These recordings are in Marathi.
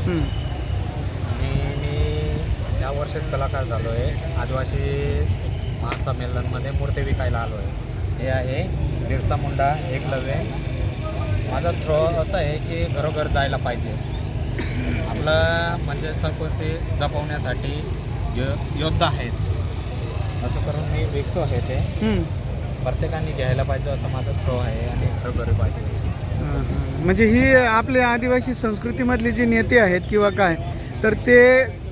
हं. आणि मी यावर्षीच कलाकार झालो आहे. आदिवासी महासंमेलनमध्ये मूर्ती विकायला आलो आहे. हे आहे बिरसा मुंडा एकलव्य. माझा थ्रो असं आहे की घरोघर जायला पाहिजे. आपलं म्हणजे संस्कृती जपवण्यासाठी योद्धा आहेत. असं करून मी विकतो आहे ते. हं. प्रत्येकाने घ्यायला पाहिजे असं माझा थ्रो आहे आणि घरोघरी पाहिजे. हां, हां. म्हणजे ही आपल्या आदिवासी संस्कृतीमधले जे नेते आहेत किंवा काय, तर ते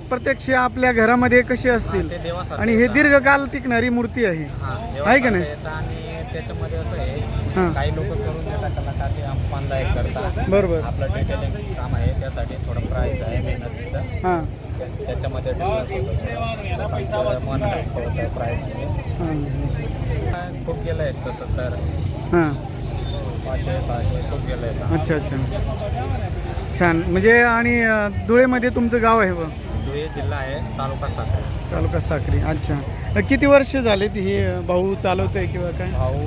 प्रत्यक्ष आपल्या घरामध्ये कसे असतील ते देवासारखं आणि हे येतं. दीर्घकाल टिकणारी मूर्ती आहे. हां, आहे का देवासारखं नाही? येतं आणि त्याच्यामध्ये असं आहे हां. काही लोक करून देतात कलाकार ते अपमानदायक करतात. बरोबर. आपलं डिटेलिंग काम आहे त्यासाठी थोडं प्राईज आहे मेहनतीचं. हां. त्याच्यामध्ये difference होतं. लोकांचं मन होतं प्राईजमध्ये. हां. खूप गेलं आहे तसं तर हां. 500-600 खूप गेलं आहे. अच्छा अच्छा. छान. म्हणजे आणि धुळेमध्ये तुमचं गाव आहे बघ, धुळे जिल्हा आहे, तालुका साखर. तालुका साक्री. अच्छा. किती वर्ष झाले ती हे भाऊ चालवत आहे किंवा काय? भाऊ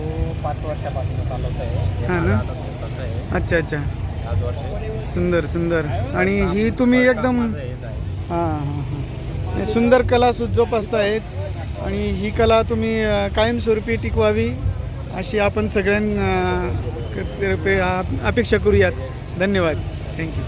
5 वर्षापासून चालवत आहे. हे हां माझं ना? आता स्वतःचं आहे. अच्छा अच्छा. 5 वर्ष. सुंदर सुंदर. आणि ही तुम्ही एकदम माझं हेच आहे. हां हां हां. सुंदर कला जोपासतायत आणि ही कला तुम्ही कायमस्वरूपी टिकवावी अशी आपण सगळ्यांना अपेक्षा करूयात. धन्यवाद. थँक्यू.